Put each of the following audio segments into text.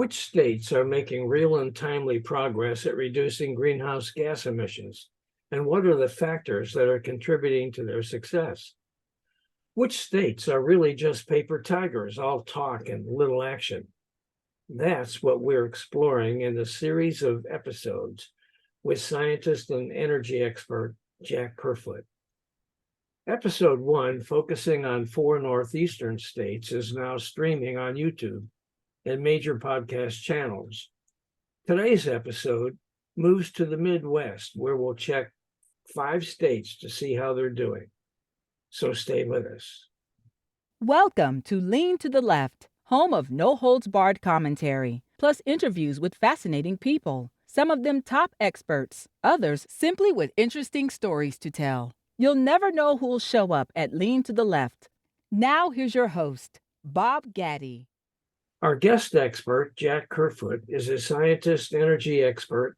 Which states are making real and timely progress at reducing greenhouse gas emissions? And what are the factors that are contributing to their success? Which states are really just paper tigers, all talk and little action? That's what we're exploring in a series of episodes with scientist and energy expert Jack Kerfoot. Episode 1, focusing on 4 northeastern states, is now streaming on YouTube and major podcast channels. Today's episode moves to the Midwest, where we'll check 5 states to see how they're doing. So stay with us. Welcome to Lean to the Left, home of no-holds-barred commentary, plus interviews with fascinating people, some of them top experts, others simply with interesting stories to tell. You'll never know who'll show up at Lean to the Left. Now here's your host, Bob Gaddy. Our guest expert, Jack Kerfoot, is a scientist, energy expert,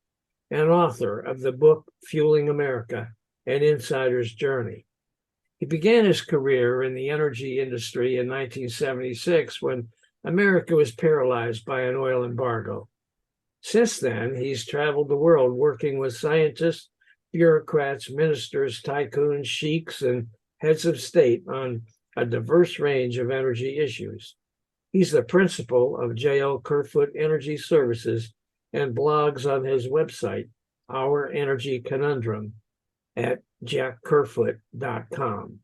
and author of the book Fueling America: An Insider's Journey. He began his career in the energy industry in 1976 when America was paralyzed by an oil embargo. Since then, he's traveled the world working with scientists, bureaucrats, ministers, tycoons, sheiks, and heads of state on a diverse range of energy issues. He's the principal of J.L. Kerfoot Energy Services and blogs on his website, Our Energy Conundrum, at jackkerfoot.com.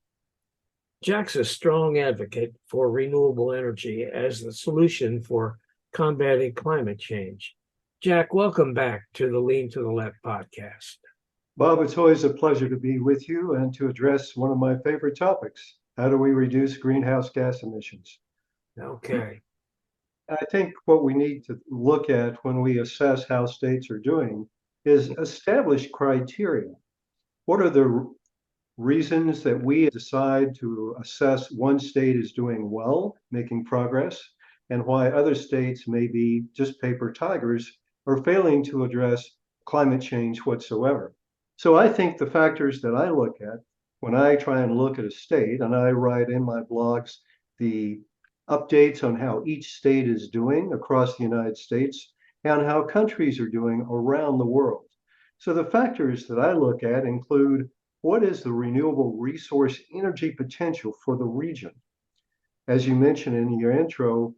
Jack's a strong advocate for renewable energy as the solution for combating climate change. Jack, welcome back to the Lean to the Left podcast. Bob, it's always a pleasure to be with you and to address one of my favorite topics. How do we reduce greenhouse gas emissions? Okay. I think what we need to look at when we assess how states are doing is establish criteria. What are the reasons that we decide to assess one state is doing well, making progress, and why other states may be just paper tigers or failing to address climate change whatsoever? So I think the factors that I look at when I try and look at a state, and I write in my blogs the updates on how each state is doing across the United States and how countries are doing around the world. So the factors that I look at include: what is the renewable resource energy potential for the region? As you mentioned in your intro,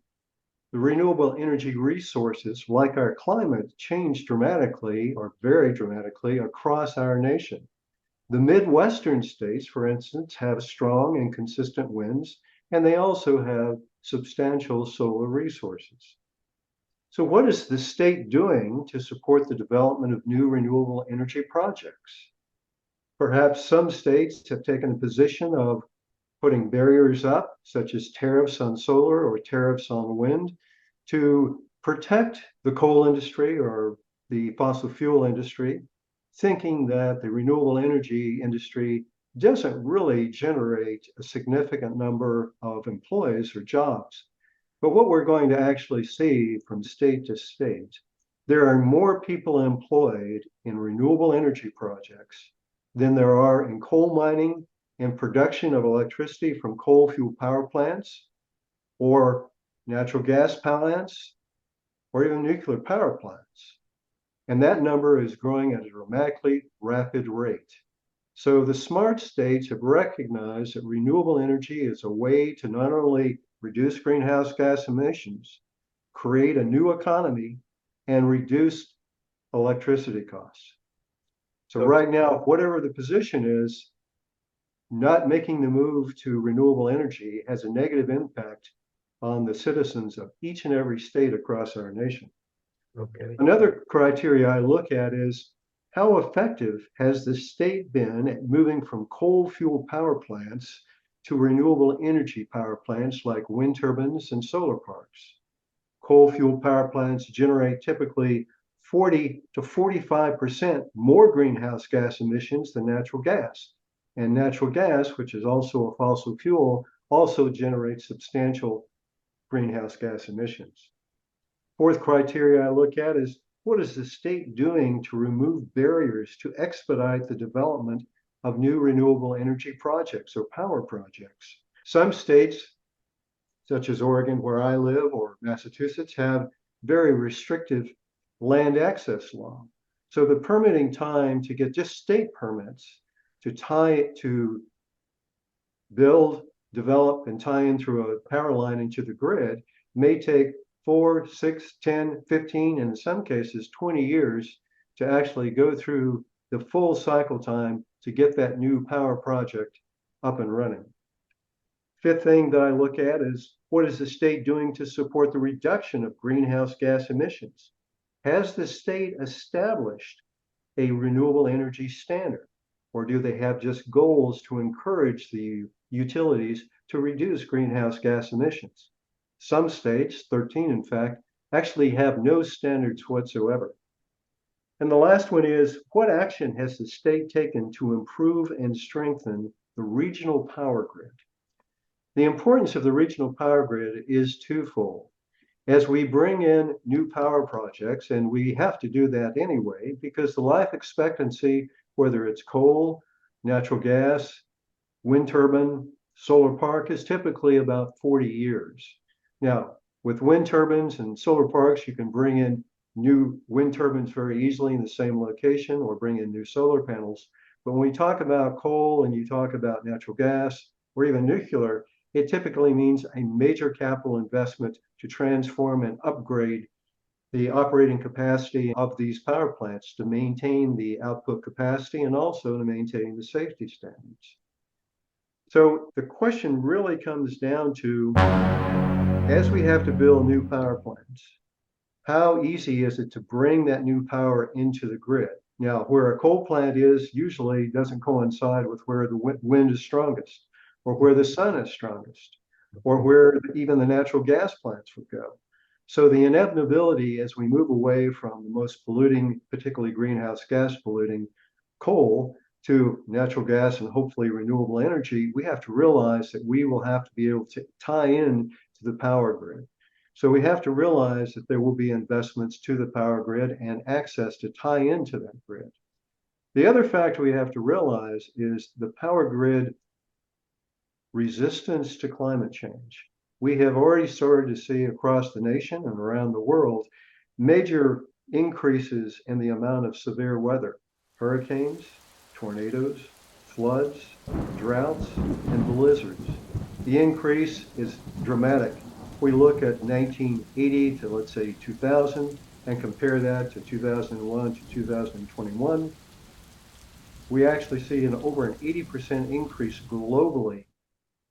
the renewable energy resources, like our climate, change dramatically or very dramatically across our nation. The Midwestern states, for instance, have strong and consistent winds, and they also have substantial solar resources. So what is the state doing to support the development of new renewable energy projects? Perhaps some states have taken a position of putting barriers up, such as tariffs on solar or tariffs on wind, to protect the coal industry or the fossil fuel industry, thinking that the renewable energy industry doesn't really generate a significant number of employees or jobs. But what we're going to actually see from state to state, there are more people employed in renewable energy projects than there are in coal mining and production of electricity from coal fuel power plants or natural gas plants or even nuclear power plants. And that number is growing at a dramatically rapid rate. So the smart states have recognized that renewable energy is a way to not only reduce greenhouse gas emissions, create a new economy, and reduce electricity costs. So right now, whatever the position is, not making the move to renewable energy has a negative impact on the citizens of each and every state across our nation. Okay. Another criteria I look at is: how effective has the state been at moving from coal fuel power plants to renewable energy power plants like wind turbines and solar parks? Coal fuel power plants generate typically 40 to 45% more greenhouse gas emissions than natural gas. And natural gas, which is also a fossil fuel, also generates substantial greenhouse gas emissions. Fourth criteria I look at is: what is the state doing to remove barriers to expedite the development of new renewable energy projects or power projects? Some states, such as Oregon, where I live, or Massachusetts, have very restrictive land access law. So the permitting time to get just state permits to build, develop, and tie in through a power line into the grid may take 4, 6, 10, 15, and in some cases 20 years to actually go through the full cycle time to get that new power project up and running. Fifth thing that I look at is, what is the state doing to support the reduction of greenhouse gas emissions? Has the state established a renewable energy standard? Or do they have just goals to encourage the utilities to reduce greenhouse gas emissions? Some states, 13 in fact, actually have no standards whatsoever. And the last one is, what action has the state taken to improve and strengthen the regional power grid? The importance of the regional power grid is twofold. As we bring in new power projects, and we have to do that anyway, because the life expectancy, whether it's coal, natural gas, wind turbine, solar park, is typically about 40 years. Now, with wind turbines and solar parks, you can bring in new wind turbines very easily in the same location or bring in new solar panels. But when we talk about coal and you talk about natural gas or even nuclear, it typically means a major capital investment to transform and upgrade the operating capacity of these power plants to maintain the output capacity and also to maintain the safety standards. So the question really comes down to, as we have to build new power plants, how easy is it to bring that new power into the grid? Now, where a coal plant is usually doesn't coincide with where the wind is strongest, or where the sun is strongest, or where even the natural gas plants would go. So the inevitability as we move away from the most polluting, particularly greenhouse gas polluting coal, to natural gas and hopefully renewable energy, we have to realize that we will have to be able to tie in to the power grid. So we have to realize that there will be investments to the power grid and access to tie into that grid. The other factor we have to realize is the power grid resistance to climate change. We have already started to see across the nation and around the world major increases in the amount of severe weather, hurricanes, tornadoes, floods, droughts, and blizzards. The increase is dramatic. We look at 1980 to, let's say, 2000 and compare that to 2001 to 2021. We actually see over an 80% increase globally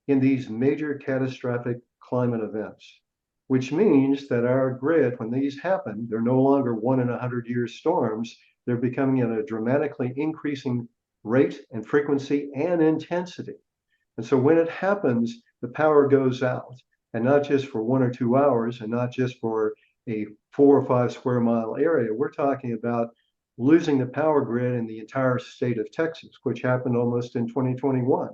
in these major catastrophic climate events, which means that our grid, when these happen, they're no longer 1 in 100-year storms. They're becoming at a dramatically increasing rate and frequency and intensity. And so when it happens, the power goes out, and not just for 1 or 2 hours, and not just for a 4 or 5 square mile area. We're talking about losing the power grid in the entire state of Texas, which happened almost in 2021.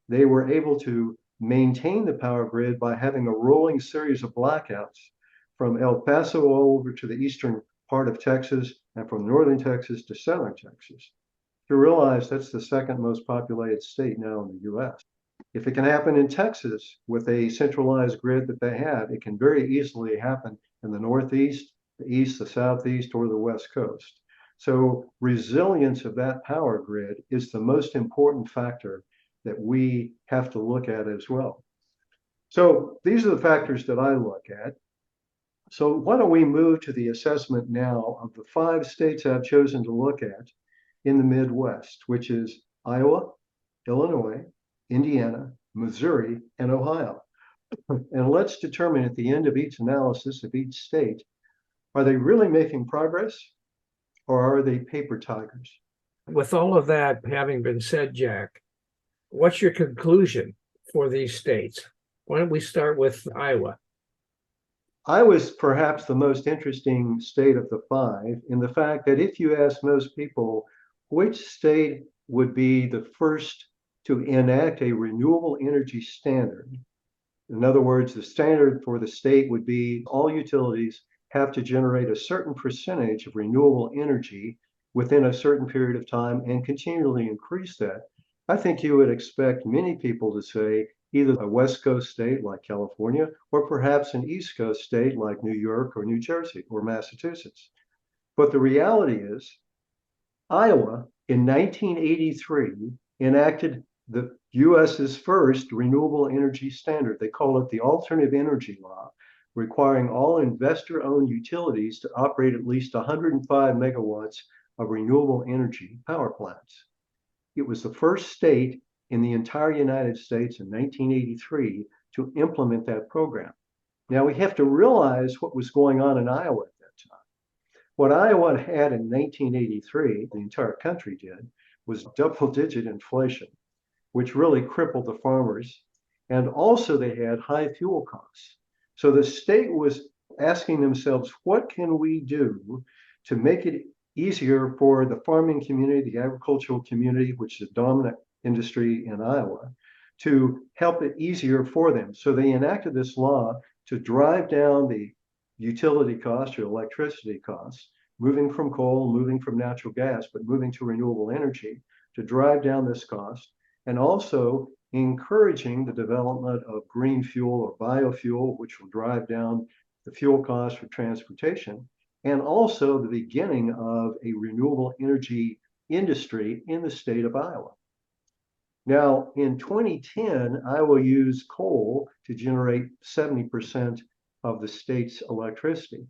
They were able to maintain the power grid by having a rolling series of blackouts from El Paso all over to the eastern part of Texas and from northern Texas to southern Texas. You realize that's the second most populated state now in the US. If it can happen in Texas with a centralized grid that they have, it can very easily happen in the Northeast, the East, the Southeast, or the West Coast. So resilience of that power grid is the most important factor that we have to look at as well. So these are the factors that I look at. So why don't we move to the assessment now of the 5 states I've chosen to look at in the Midwest, which is Iowa, Illinois, Indiana, Missouri, and Ohio. And let's determine at the end of each analysis of each state, are they really making progress or are they paper tigers? With all of that having been said, Jack, what's your conclusion for these states? Why don't we start with Iowa? Iowa is perhaps the most interesting state of the 5 in the fact that if you ask most people which state would be the first to enact a renewable energy standard, in other words, the standard for the state would be all utilities have to generate a certain percentage of renewable energy within a certain period of time and continually increase that. I think you would expect many people to say either a West Coast state like California, or perhaps an East Coast state like New York or New Jersey or Massachusetts. But the reality is, Iowa in 1983 enacted the US's first renewable energy standard. They call it the Alternative Energy Law, requiring all investor-owned utilities to operate at least 105 megawatts of renewable energy power plants. It was the first state in the entire United States in 1983 to implement that program. Now we have to realize what was going on in Iowa at that time. What Iowa had in 1983, the entire country did, was double-digit inflation, which really crippled the farmers. And also they had high fuel costs. So the state was asking themselves, what can we do to make it easier for the farming community, the agricultural community, which is a dominant industry in Iowa, to help it easier for them. So they enacted this law to drive down the utility costs or electricity costs, moving from coal, moving from natural gas, but moving to renewable energy to drive down this cost, and also encouraging the development of green fuel or biofuel, which will drive down the fuel costs for transportation, and also the beginning of a renewable energy industry in the state of Iowa. Now, in 2010, Iowa used coal to generate 70% of the state's electricity.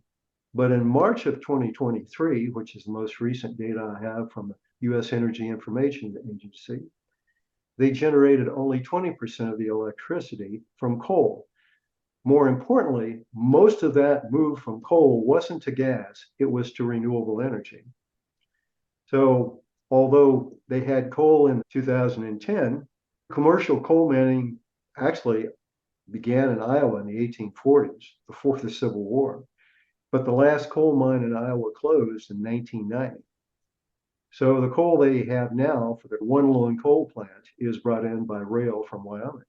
But in March of 2023, which is the most recent data I have from the U.S. Energy Information Agency, they generated only 20% of the electricity from coal. More importantly, most of that move from coal wasn't to gas, it was to renewable energy. So although they had coal in 2010, commercial coal mining actually began in Iowa in the 1840s, before the Civil War. But the last coal mine in Iowa closed in 1990. So the coal they have now for their one lone coal plant is brought in by rail from Wyoming.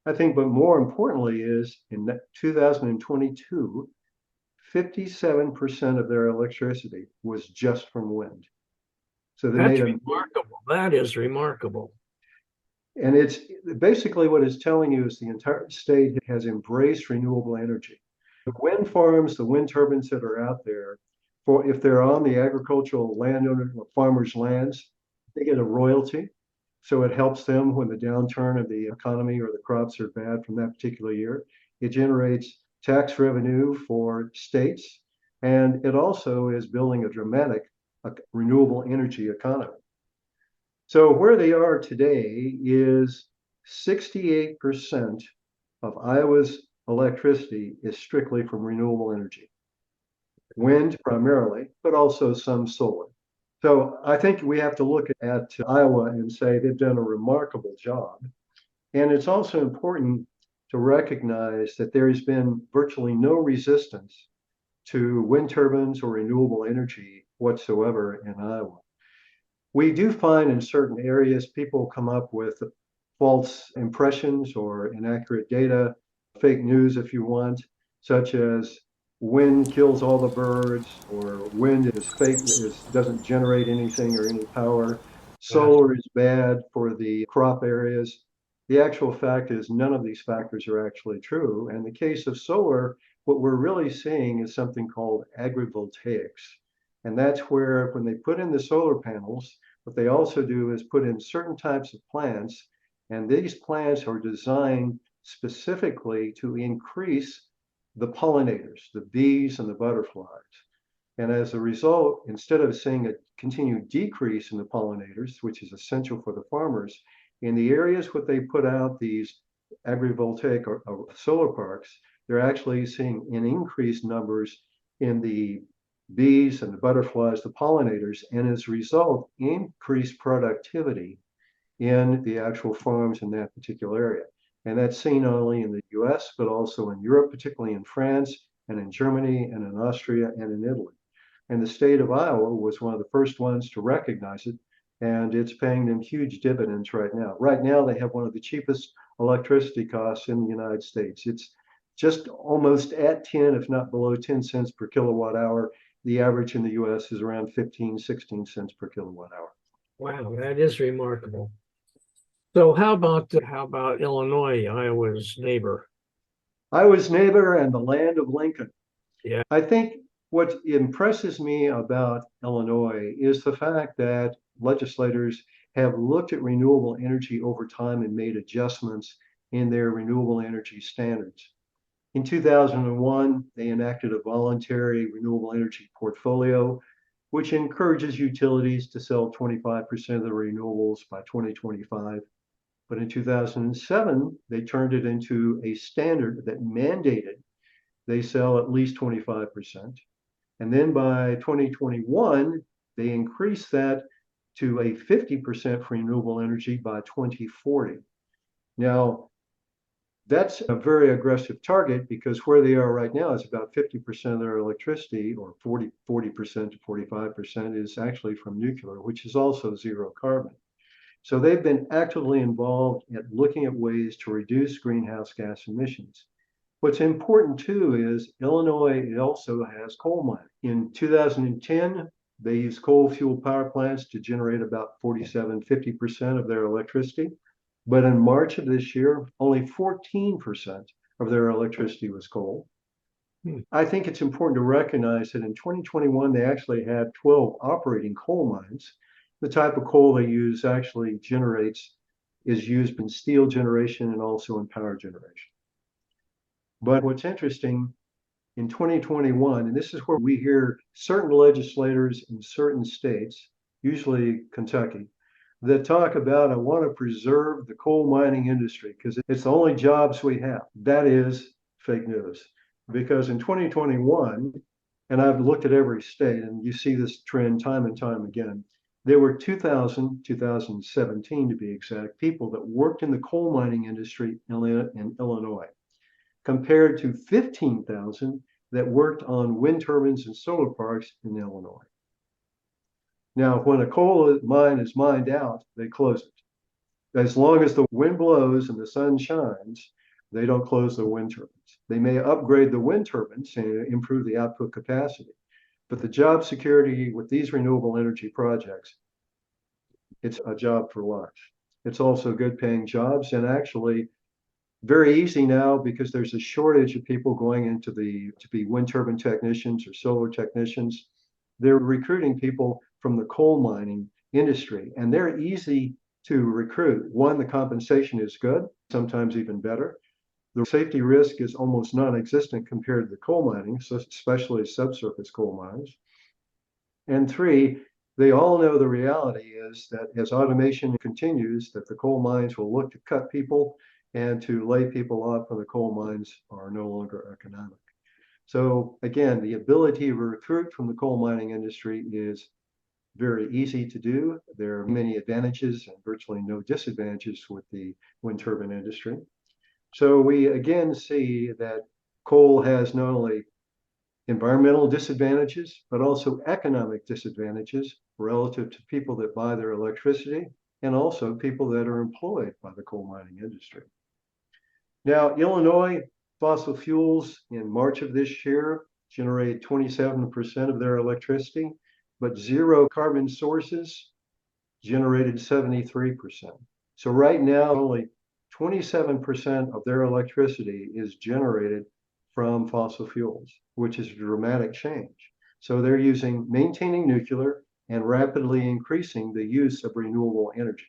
I think, but more importantly is in 2022, 57% of their electricity was just from wind. So they That's made remarkable. That is remarkable. And it's basically what it's telling you is the entire state has embraced renewable energy. The wind farms, the wind turbines that are out there, for if they're on the agricultural landowner or farmers' lands, they get a royalty. So it helps them when the downturn of the economy or the crops are bad from that particular year. It generates tax revenue for states, and it also is building a dramatic renewable energy economy. So where they are today is 68% of Iowa's electricity is strictly from renewable energy. Wind primarily, but also some solar. So I think we have to look at Iowa and say they've done a remarkable job. And it's also important to recognize that there has been virtually no resistance to wind turbines or renewable energy whatsoever in Iowa. We do find in certain areas people come up with false impressions or inaccurate data, fake news if you want, such as wind kills all the birds, or wind is fake, doesn't generate anything or any power. Solar is bad for the crop areas. The actual fact is none of these factors are actually true. And in the case of solar, what we're really seeing is something called agrivoltaics. And that's where when they put in the solar panels, what they also do is put in certain types of plants, and these plants are designed specifically to increase the pollinators, the bees and the butterflies. And as a result, instead of seeing a continued decrease in the pollinators, which is essential for the farmers, in the areas where they put out these agrivoltaic or solar parks, they're actually seeing an increased numbers in the bees and the butterflies, the pollinators, and as a result, increased productivity in the actual farms in that particular area. And that's seen not only in the US, but also in Europe, particularly in France and in Germany and in Austria and in Italy. And the state of Iowa was one of the first ones to recognize it, and it's paying them huge dividends right now. Right now, they have one of the cheapest electricity costs in the United States. It's just almost at 10, if not below 10 cents per kilowatt hour. The average in the US is around 15, 16 cents per kilowatt hour. Wow, that is remarkable. So how about Illinois, Iowa's neighbor? Iowa's neighbor and the land of Lincoln. Yeah. I think what impresses me about Illinois is the fact that legislators have looked at renewable energy over time and made adjustments in their renewable energy standards. In 2001, they enacted a voluntary renewable energy portfolio, which encourages utilities to sell 25% of the renewables by 2025. But in 2007, they turned it into a standard that mandated they sell at least 25%. And then by 2021, they increased that to a 50% for renewable energy by 2040. Now, that's a very aggressive target because where they are right now is about 50% of their electricity, or 40% to 45% is actually from nuclear, which is also zero carbon. So they've been actively involved at looking at ways to reduce greenhouse gas emissions. What's important too is Illinois also has coal mining. In 2010, they used coal fuel power plants to generate about 50% of their electricity. But in March of this year, only 14% of their electricity was coal. I think it's important to recognize that in 2021, they actually had 12 operating coal mines. The type of coal they use actually is used in steel generation and also in power generation. But what's interesting, in 2021, and this is where we hear certain legislators in certain states, usually Kentucky, that talk about, I want to preserve the coal mining industry because it's the only jobs we have. That is fake news. Because in 2021, and I've looked at every state, and you see this trend time and time again, there were 2017 to be exact, people that worked in the coal mining industry in Illinois, compared to 15,000 that worked on wind turbines and solar parks in Illinois. Now, when a coal mine is mined out, they close it. As long as the wind blows and the sun shines, they don't close the wind turbines. They may upgrade the wind turbines and improve the output capacity. But the job security with these renewable energy projects, it's a job for life. It's also good paying jobs, and actually very easy now because there's a shortage of people going into to be wind turbine technicians or solar technicians. They're recruiting people from the coal mining industry, and they're easy to recruit. One, the compensation is good, sometimes even better. The safety risk is almost non-existent compared to the coal mining, so especially subsurface coal mines. And three, they all know the reality is that as automation continues, that the coal mines will look to cut people and to lay people off when the coal mines are no longer economic. So again, the ability to recruit from the coal mining industry is very easy to do. There are many advantages and virtually no disadvantages with the wind turbine industry. So we again see that coal has not only environmental disadvantages, but also economic disadvantages relative to people that buy their electricity and also people that are employed by the coal mining industry. Now, Illinois fossil fuels in March of this year generated 27% of their electricity, but zero carbon sources generated 73%. So right now, only 27% of their electricity is generated from fossil fuels, which is a dramatic change. So they're maintaining nuclear and rapidly increasing the use of renewable energy.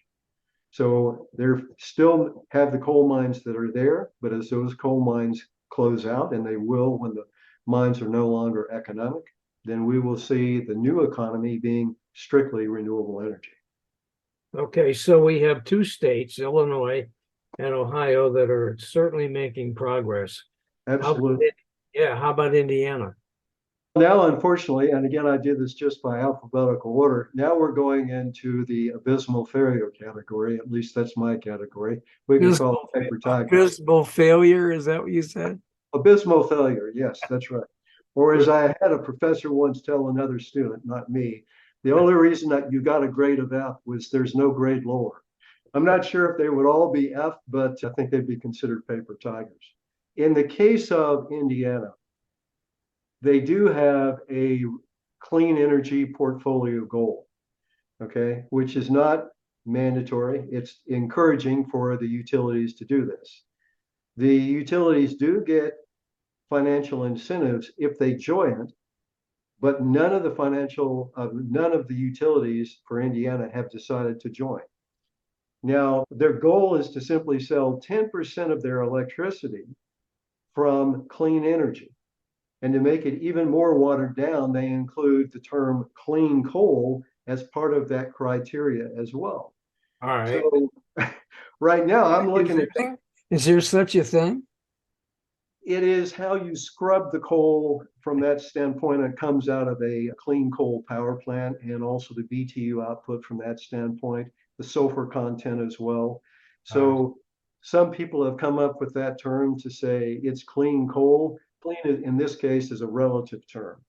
So they're still have the coal mines that are there, but as those coal mines close out, and they will when the mines are no longer economic, then we will see the new economy being strictly renewable energy. Okay, so we have two states, Illinois and Ohio, that are certainly making progress. Absolutely. How about Indiana? Now, unfortunately, and again, I did this just by alphabetical order. Now we're going into the abysmal failure category. At least that's my category. We can call it paper tiger. Abysmal failure, is that what you said? Abysmal failure. Yes, that's right. Or as I had a professor once tell another student, not me, the only reason that you got a grade of F was there's no grade lower. I'm not sure if they would all be F, but I think they'd be considered paper tigers. In the case of Indiana, they do have a clean energy portfolio goal, okay, which is not mandatory. It's encouraging for the utilities to do this. The utilities do get financial incentives if they join it, but none of the utilities for Indiana have decided to join. Now, their goal is to simply sell 10% of their electricity from clean energy. And to make it even more watered down, they include the term clean coal as part of that criteria as well. All right. So right now I'm looking at, is there such a thing? it is how you scrub the coal from that standpoint. It comes out of a clean coal power plant, and also the BTU output from that standpoint, the sulfur content as well. So some people have come up with that term to say it's clean coal. Clean in this case is a relative term.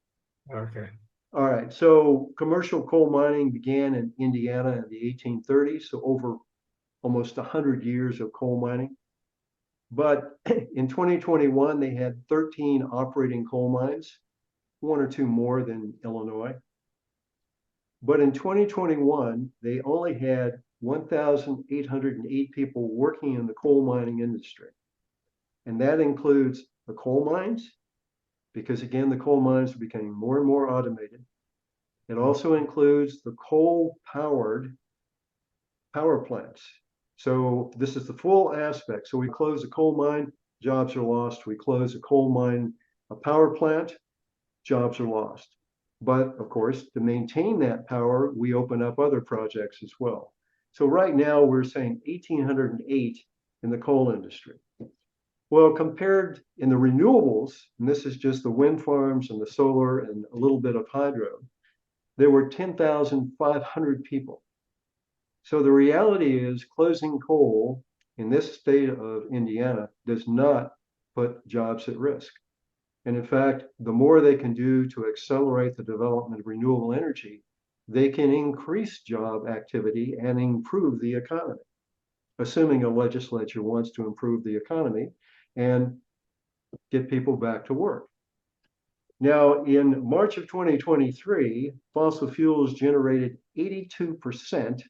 Okay. All right, so commercial coal mining began in Indiana in the 1830s, so over almost 100 years of coal mining. But in 2021, they had 13 operating coal mines, one or two more than Illinois. But in 2021, they only had 1,808 people working in the coal mining industry. And that includes the coal mines, because again, the coal mines are becoming more and more automated. It also includes the coal-powered power plants. So this is the full aspect. So we close a coal mine, jobs are lost. We close a coal mine, a power plant, jobs are lost. But of course, to maintain that power, we open up other projects as well. So right now we're saying 1,808 in the coal industry. Well, compared in the renewables, and this is just the wind farms and the solar and a little bit of hydro, there were 10,500 people. So the reality is closing coal in this state of Indiana does not put jobs at risk. And in fact, the more they can do to accelerate the development of renewable energy, they can increase job activity and improve the economy, assuming a legislature wants to improve the economy and get people back to work. Now, in March of 2023, fossil fuels generated 82%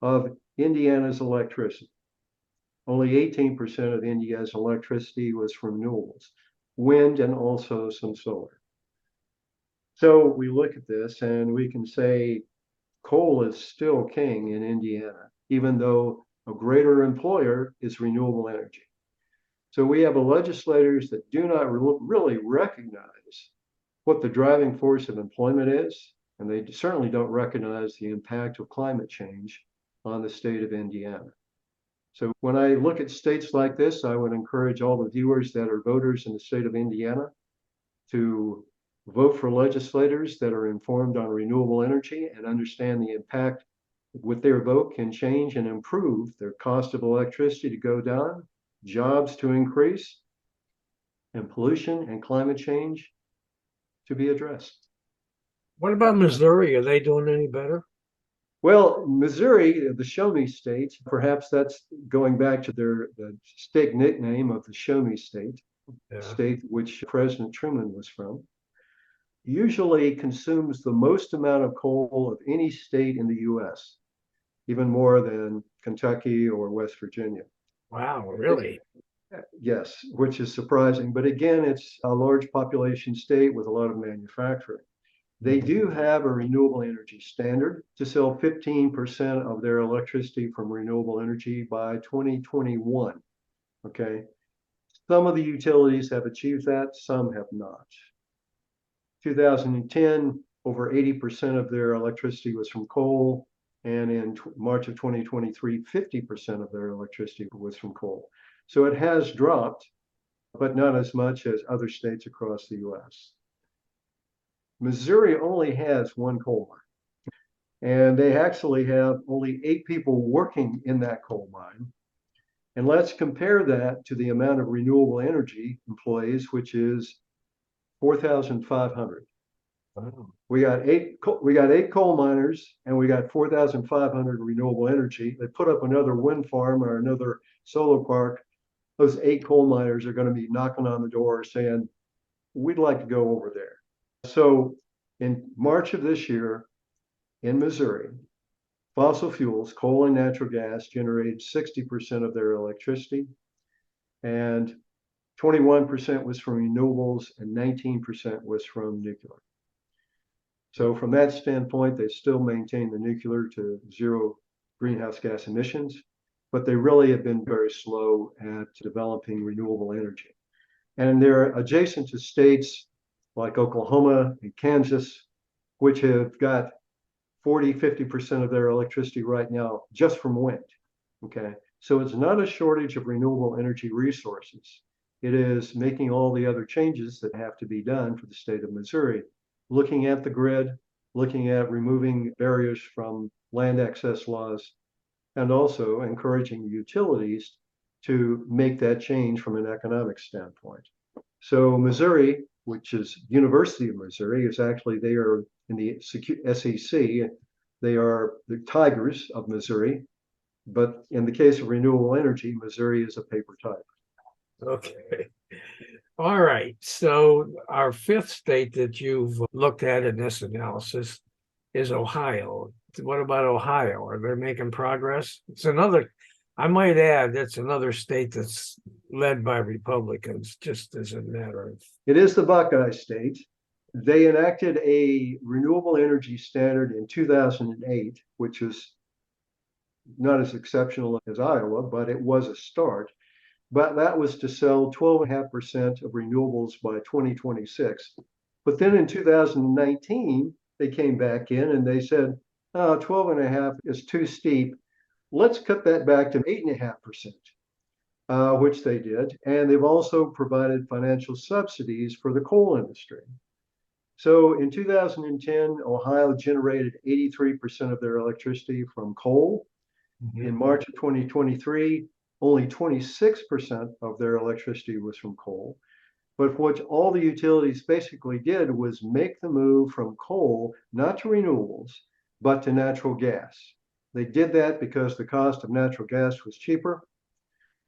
of Indiana's electricity. Only 18% of Indiana's electricity was from renewables, wind, and also some solar. So we look at this and we can say coal is still king in Indiana, even though a greater employer is renewable energy. So we have legislators that do not really recognize what the driving force of employment is, and they certainly don't recognize the impact of climate change on the state of Indiana. So when I look at states like this, I would encourage all the viewers that are voters in the state of Indiana to vote for legislators that are informed on renewable energy and understand the impact with their vote can change and improve their cost of electricity to go down, jobs to increase, and pollution and climate change to be addressed. What about Missouri? Are they doing any better? Well, Missouri, the Show Me State, perhaps that's going back to the state nickname of the Show Me State, state which President Truman was from, usually consumes the most amount of coal of any state in the US, even more than Kentucky or West Virginia. Wow, really? Yes, which is surprising. But again, it's a large population state with a lot of manufacturing. They do have a renewable energy standard to sell 15% of their electricity from renewable energy by 2021. Okay. Some of the utilities have achieved that, some have not. 2010, over 80% of their electricity was from coal. And in March of 2023, 50% of their electricity was from coal. So it has dropped, but not as much as other states across the US. Missouri only has one coal mine, and they actually have only 8 people working in that coal mine. And let's compare that to the amount of renewable energy employees, which is 4,500. Wow. We got eight coal miners, and we got 4,500 renewable energy. They put up another wind farm or another solar park. Those 8 coal miners are going to be knocking on the door saying, we'd like to go over there. So in March of this year in Missouri, fossil fuels, coal and natural gas, generated 60% of their electricity, and 21% was from renewables and 19% was from nuclear. So from that standpoint, they still maintain the nuclear to zero greenhouse gas emissions, but they really have been very slow at developing renewable energy. And they're adjacent to states like Oklahoma and Kansas, which have got 40, 50% of their electricity right now just from wind. Okay. So it's not a shortage of renewable energy resources. It is making all the other changes that have to be done for the state of Missouri, looking at the grid, looking at removing barriers from land access laws, and also encouraging utilities to make that change from an economic standpoint. So Missouri, which is University of Missouri, is actually, they are in the SEC. They are the Tigers of Missouri. But in the case of renewable energy, Missouri is a paper tiger. Okay. All right. So our fifth state that you've looked at in this analysis is Ohio. What about Ohio? Are they making progress? It's another, I might add, that's another state that's led by Republicans, just as a matter of. It is the Buckeye State. They enacted a renewable energy standard in 2008, which was not as exceptional as Iowa, but it was a start. But that was to sell 12.5% of renewables by 2026. But then in 2019, they came back in and they said, oh, 12.5 is too steep. Let's cut that back to 8.5%, which they did. And they've also provided financial subsidies for the coal industry. So in 2010, Ohio generated 83% of their electricity from coal. Mm-hmm. In March of 2023, only 26% of their electricity was from coal. But what all the utilities basically did was make the move from coal, not to renewables, but to natural gas. They did that because the cost of natural gas was cheaper,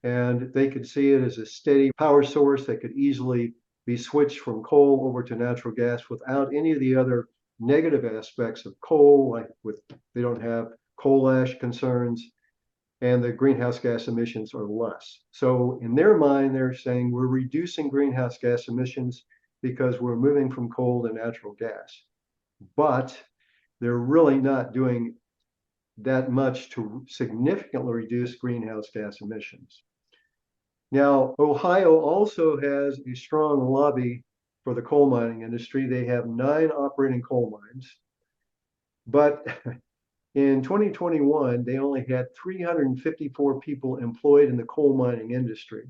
and they could see it as a steady power source that could easily be switched from coal over to natural gas without any of the other negative aspects of coal, like they don't have coal ash concerns, and the greenhouse gas emissions are less. So in their mind, they're saying we're reducing greenhouse gas emissions because we're moving from coal to natural gas. But they're really not doing that much to significantly reduce greenhouse gas emissions. Now, Ohio also has a strong lobby for the coal mining industry. They have 9 operating coal mines, but in 2021, they only had 354 people employed in the coal mining industry,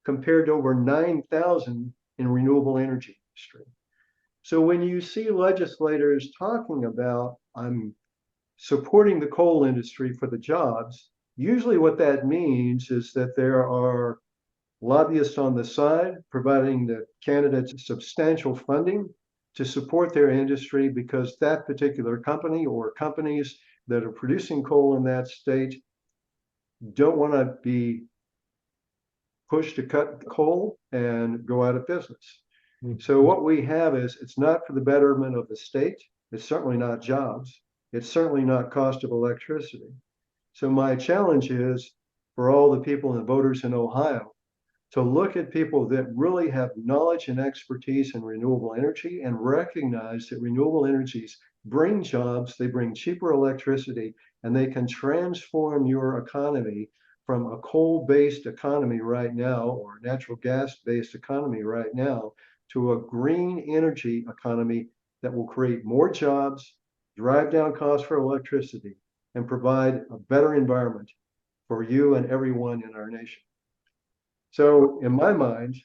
compared to over 9,000 in renewable energy industry. So when you see legislators talking about, I'm supporting the coal industry for the jobs, usually what that means is that there are lobbyists on the side providing the candidates substantial funding to support their industry because that particular company or companies that are producing coal in that state don't want to be pushed to cut coal and go out of business. Mm-hmm. So what we have is, it's not for the betterment of the state. It's certainly not jobs. It's certainly not cost of electricity. So my challenge is for all the people and voters in Ohio to look at people that really have knowledge and expertise in renewable energy and recognize that renewable energies bring jobs, they bring cheaper electricity, and they can transform your economy from a coal-based economy right now or natural gas-based economy right now to a green energy economy that will create more jobs, drive down costs for electricity, and provide a better environment for you and everyone in our nation. So in my mind,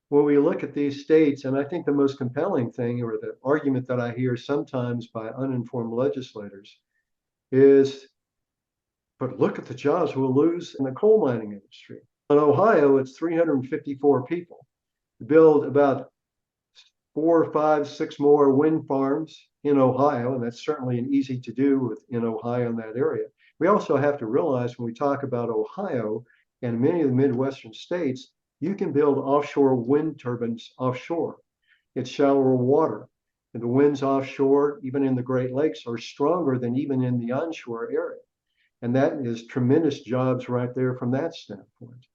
when we look at these states, and I think the most compelling thing, or the argument that I hear sometimes by uninformed legislators, is, but look at the jobs we'll lose in the coal mining industry. In Ohio, it's 354 people. Build about 4, 5, 6 more wind farms in Ohio, and that's certainly an easy to do in Ohio in that area. We also have to realize when we talk about Ohio and many of the Midwestern states, you can build offshore wind turbines offshore. It's shallower water. And the winds offshore, even in the Great Lakes, are stronger than even in the onshore area. And that is tremendous jobs right there from that standpoint.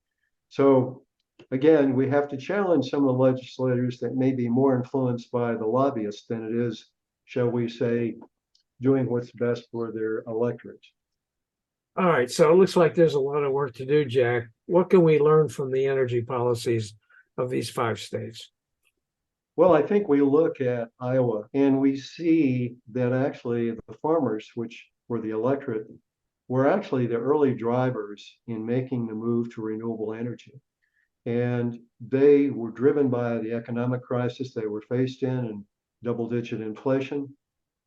So again, we have to challenge some of the legislators that may be more influenced by the lobbyists than it is, shall we say, doing what's best for their electorate. All right, so it looks like there's a lot of work to do, Jack. What can we learn from the energy policies of these 5 states? Well, I think we look at Iowa and we see that actually the farmers, which were the electorate, were actually the early drivers in making the move to renewable energy. And they were driven by the economic crisis they were faced in and double-digit inflation.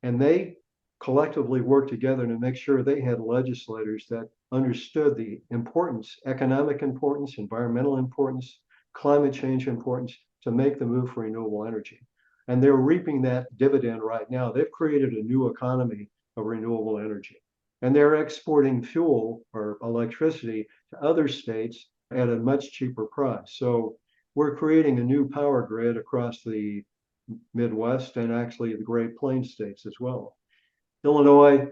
And they collectively worked together to make sure they had legislators that understood the importance, economic importance, environmental importance, climate change importance to make the move for renewable energy. And they're reaping that dividend right now. They've created a new economy of renewable energy. And they're exporting fuel or electricity to other states at a much cheaper price. So we're creating a new power grid across the Midwest and actually the Great Plains states as well. Illinois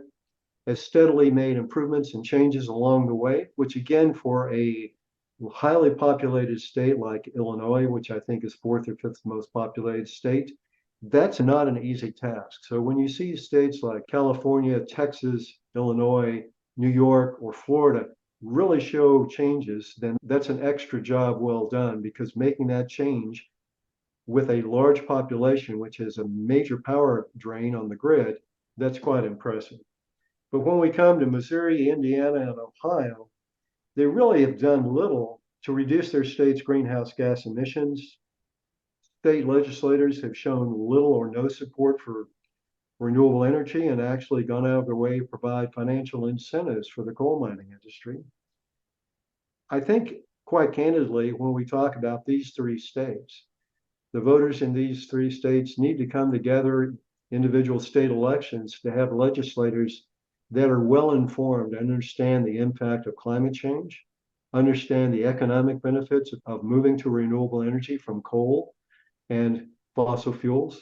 has steadily made improvements and changes along the way, which again, for a highly populated state like Illinois, which I think is 4th or 5th most populated state, that's not an easy task. So when you see states like California, Texas, Illinois, New York, or Florida really show changes, then that's an extra job well done, because making that change with a large population, which is a major power drain on the grid, that's quite impressive. But when we come to Missouri, Indiana, and Ohio, they really have done little to reduce their state's greenhouse gas emissions. State legislators have shown little or no support for renewable energy and actually gone out of their way to provide financial incentives for the coal mining industry. I think, quite candidly, when we talk about these 3 states, the voters in these 3 states need to come together, individual state elections, to have legislators that are well informed, understand the impact of climate change, understand the economic benefits of moving to renewable energy from coal and fossil fuels,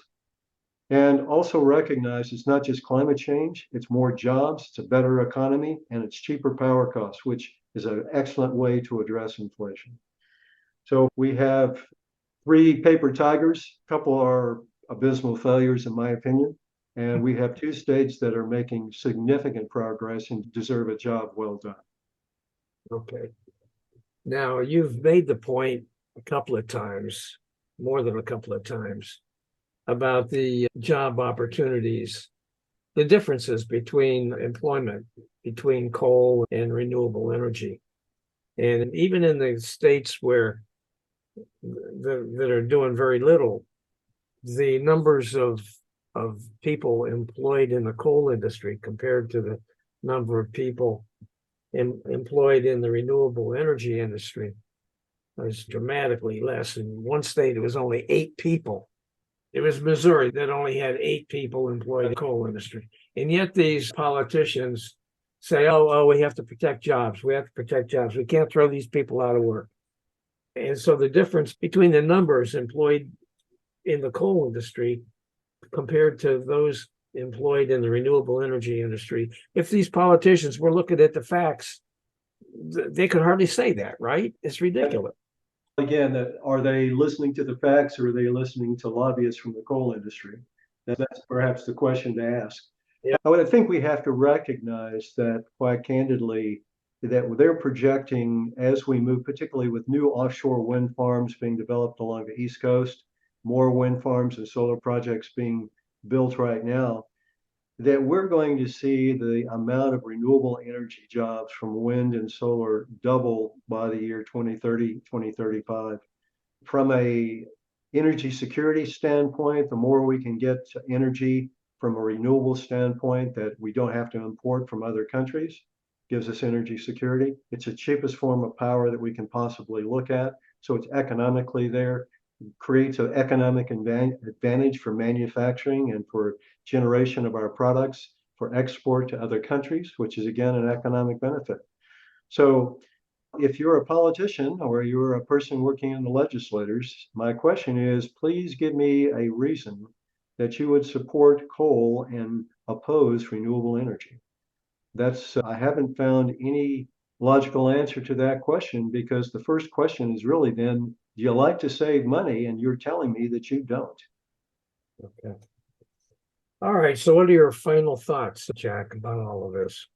and also recognize it's not just climate change, it's more jobs, it's a better economy, and it's cheaper power costs, which is an excellent way to address inflation. So we have 3 paper tigers, a couple are abysmal failures in my opinion, and we have 2 states that are making significant progress and deserve a job well done. Okay. Now, you've made the point a couple of times, more than a couple of times, about the job opportunities, the differences between employment, between coal and renewable energy. And even in the states where that are doing very little, the numbers of people employed in the coal industry compared to the number of people employed in the renewable energy industry is dramatically less. In one state, it was only 8 people. It was Missouri that only had 8 people employed in the coal industry. And yet these politicians say, oh, we have to protect jobs. We have to protect jobs. We can't throw these people out of work. And so the difference between the numbers employed in the coal industry compared to those employed in the renewable energy industry, if these politicians were looking at the facts, they could hardly say that, right? It's ridiculous. Again, are they listening to the facts, or are they listening to lobbyists from the coal industry? That's perhaps the question to ask. Yeah. I think we have to recognize that, quite candidly, that they're projecting, as we move, particularly with new offshore wind farms being developed along the East Coast, more wind farms and solar projects being built right now, that we're going to see the amount of renewable energy jobs from wind and solar double by the year 2030, 2035. From a energy security standpoint, the more we can get to energy from a renewable standpoint that we don't have to import from other countries, gives us energy security. It's the cheapest form of power that we can possibly look at. So it's economically there, creates an economic advantage for manufacturing and for generation of our products for export to other countries, which is again an economic benefit. So if you're a politician or you're a person working in the legislators, my question is, please give me a reason that you would support coal and oppose renewable energy? I haven't found any logical answer to that question, because the first question is really then, do you like to save money? And you're telling me that you don't. Okay. All right. So what are your final thoughts, Jack, about all of this?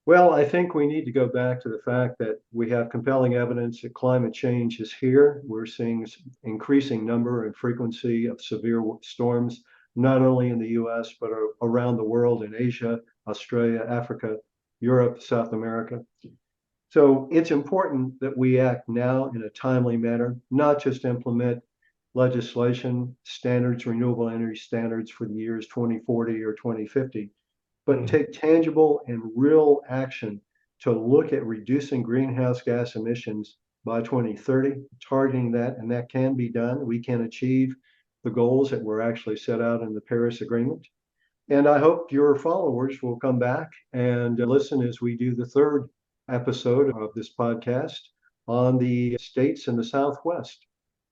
Well, I think we need to go back to the fact that we have compelling evidence that climate change is here. We're seeing increasing number and frequency of severe storms, not only in the US, but around the world, in Asia, Australia, Africa, Europe, South America. So it's important that we act now in a timely manner, not just implement legislation, standards, renewable energy standards for the years 2040 or 2050, but take tangible and real action to look at reducing greenhouse gas emissions by 2030, targeting that, and that can be done. We can achieve the goals that were actually set out in the Paris Agreement. And I hope your followers will come back and listen as we do the third episode of this podcast on the states in the Southwest.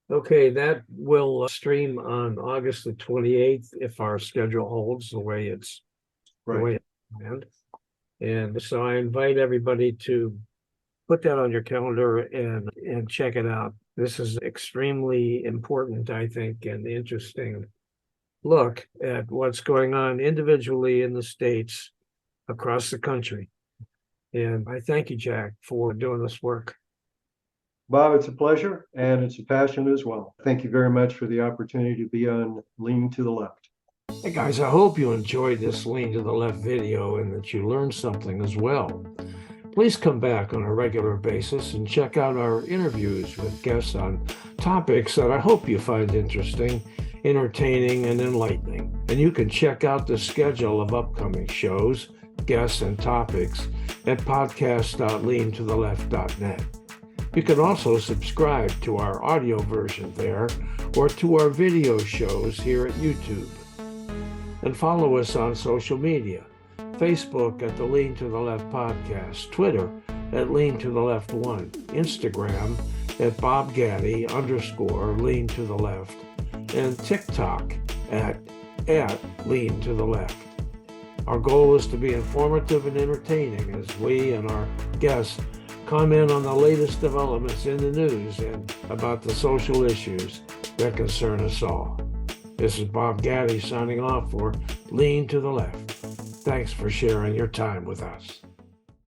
Okay, that will stream on August the 28th if our schedule holds the way it's planned. And so I invite everybody to put that on your calendar and check it out. This is extremely important, I think, and interesting look at what's going on individually in the states across the country. And I thank you, Jack, for doing this work. Bob, it's a pleasure, and it's a passion as well. Thank you very much for the opportunity to be on Lean to the Left. Hey guys, I hope you enjoyed this Lean to the Left video and that you learned something as well. Please come back on a regular basis and check out our interviews with guests on topics that I hope you find interesting, entertaining, and enlightening. And you can check out the schedule of upcoming shows, guests, and topics at podcast.leantotheleft.net. You can also subscribe to our audio version there or to our video shows here at YouTube. And follow us on social media, Facebook at the Lean to the Left Podcast, Twitter at Lean to the Left 1, Instagram at BobGaddy_Lean to the Left, and TikTok at Lean to the Left. Our goal is to be informative and entertaining as we and our guests comment on the latest developments in the news and about the social issues that concern us all. This is Bob Gaddy signing off for Lean to the Left. Thanks for sharing your time with us.